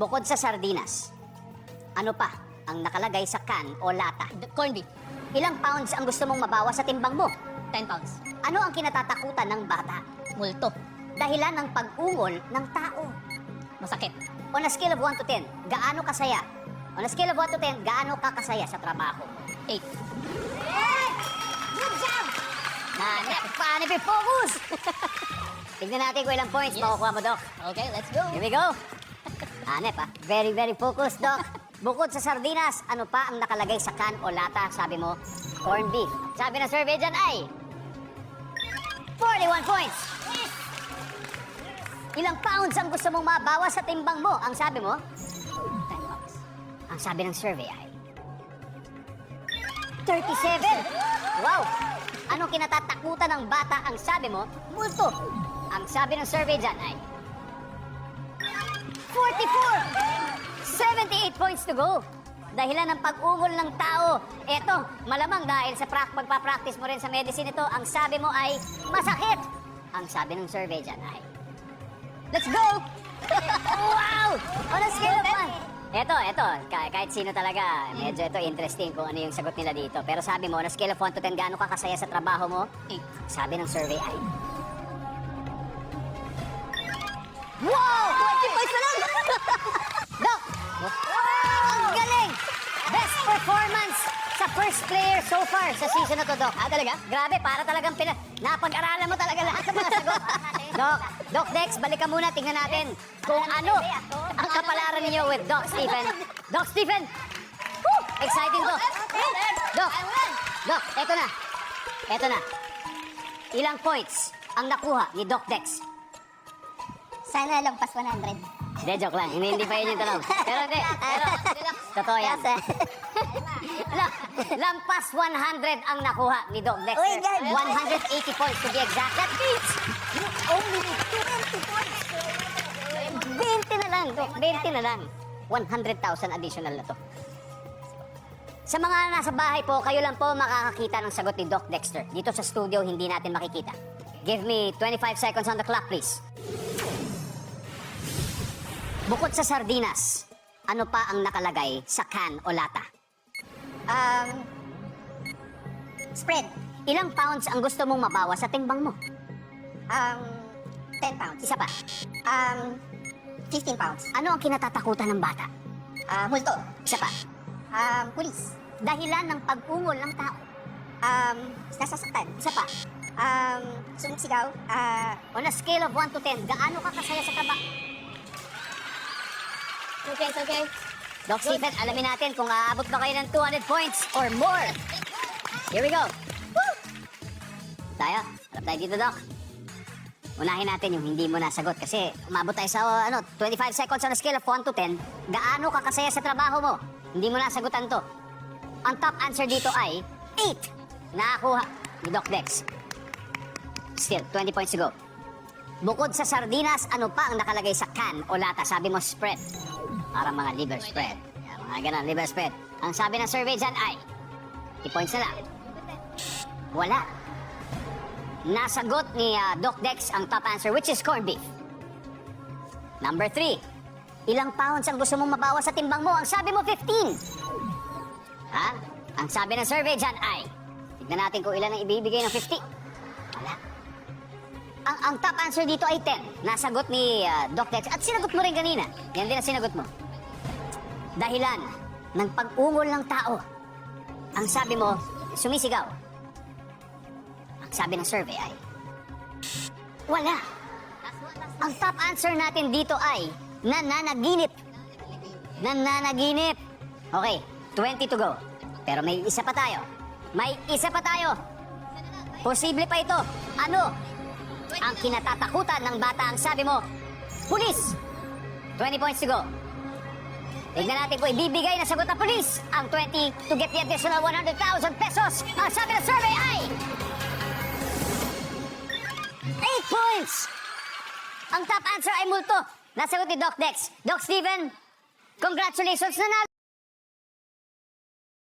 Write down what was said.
Bukod sa sardinas, ano pa ang nakalagay sa can o lata? Corned beef. Ilang pounds ang gusto mong mabawas sa timbang mo? 10 pounds. Ano ang kinatatakutan ng bata? Multo. Dahilan ng pag-ungol ng tao. Masakit. On a scale of 1 to 10, gaano kasaya? On a scale of 1 to 10, gaano ka kasaya sa trabaho? 8. Good job! Paano focus? Tignan natin kung ilang points makukuha mo, Doc. Okay, let's go. Here we go. Hanep, Very, very focused, Doc. Bukod sa sardinas, ano pa ang nakalagay sa can o lata? Sabi mo, corned beef. Sabi ng survey dyan ay 41 points. Ilang pounds ang gusto mong mabawas sa timbang mo? Ang sabi mo, 10 pounds. Ang sabi ng survey ay 37. Wow! Anong kinatatakutan ng bata? Ang sabi mo, multo. Ang sabi ng survey dyan ay 44! 78 points to go. Dahilan ng pag-ungol ng tao. Eto, malamang dahil sa pagpapractice mo rin sa medicine ito, ang sabi mo ay masakit. Ang sabi ng survey dyan ay let's go! Wow! On a scale of 1. Eto, kahit sino talaga, medyo ito interesting kung ano yung sagot nila dito. Pero sabi mo, on a scale of 1 to 10, gaano ka kasaya sa trabaho mo? 8. Sabi ng survey ay wow! 20 points na lang! Doc! Ang galing! Best performance sa first player so far sa season na to, Doc. Talaga? Grabe, para talagang napag-aralan mo talaga lahat ng mga sagot. Doc Dex, balikan muna, tingnan natin kung ano ang kapalaran ninyo with Doc Stephen. Doc Stephen! Woo! Exciting to. Doc, eto na. Ilang points ang nakuha ni Doc Dex? Sana lampas 100. Hindi, joke lang. Hindi pa yun yung tanong. Pero hindi. Totoo yan. Lampas 100 ang nakuha ni Doc Dexter. Uy, God. 180 points to be exact. That means you only need 20 points. 20 na lang, Doc. 20 na lang. 100,000 additional na to. Sa mga nasa bahay po, kayo lang po makakakita ng sagot ni Doc Dexter. Dito sa studio, hindi natin makikita. Give me 25 seconds on the clock, please. Bukod sa sardinas, ano pa ang nakalagay sa can o lata? Spread. Ilang pounds ang gusto mong mabawas sa timbang mo? 10 pounds. Isa pa. 15 pounds. Ano ang kinatatakutan ng bata? Multo. Isa pa. Pulis. Dahilan ng pag-ungol ng tao? Nasasaktan. Isa pa. Sumisigaw. On a scale of 1 to 10, gaano ka kasaya sa trabaho? Okay. Doc Stephen, alamin natin kung aabot ba kayo ng 200 points or more. Here we go. Woo! Harap tayo dito, Doc. Unahin natin yung hindi mo nasagot kasi umabot tayo sa 25 seconds on a scale of 1 to 10. Gaano ka kasaya sa trabaho mo? Hindi mo nasagutan to. Ang top answer dito ay 8. Nakakuha ni Doc Dex. Still, 20 points to go. Bukod sa sardinas, ano pa ang nakalagay sa can o lata? Sabi mo, spread. Parang mga liver spread. Mga ganun, liver spread. Ang sabi ng survey dyan ay 3 points na lang. Wala. Nasagot ni Doc Dex ang top answer, which is corned beef. Number 3. Ilang pounds ang gusto mong mabawas sa timbang mo? Ang sabi mo, 15. Ha? Ang sabi ng survey dyan ay, tignan natin kung ilan ang ibibigay ng 50. Wala. Ang top answer dito ay 10. Nasagot ni Doc Dex. At sinagot mo rin kanina. Yan din ang sinagot mo. Dahilan ng pag-ungol ng tao. Ang sabi mo, sumisigaw. Ang sabi ng survey ay wala. Ang top answer natin dito ay nananaginip. Nananaginip. Okay, 20 to go. Pero may isa pa tayo. Posible pa ito. Ano ang kinatatakutan ng bata? Ang sabi mo, pulis. 20 points to go. Tignan natin kung ibibigay na sagot ng pulis ang 20 to get the additional 100,000 pesos. Ang sabi ng survey ay 8 points. Ang top answer ay multo. Nasagot ni Doc Dex. Doc Stephen, congratulations, nanalo.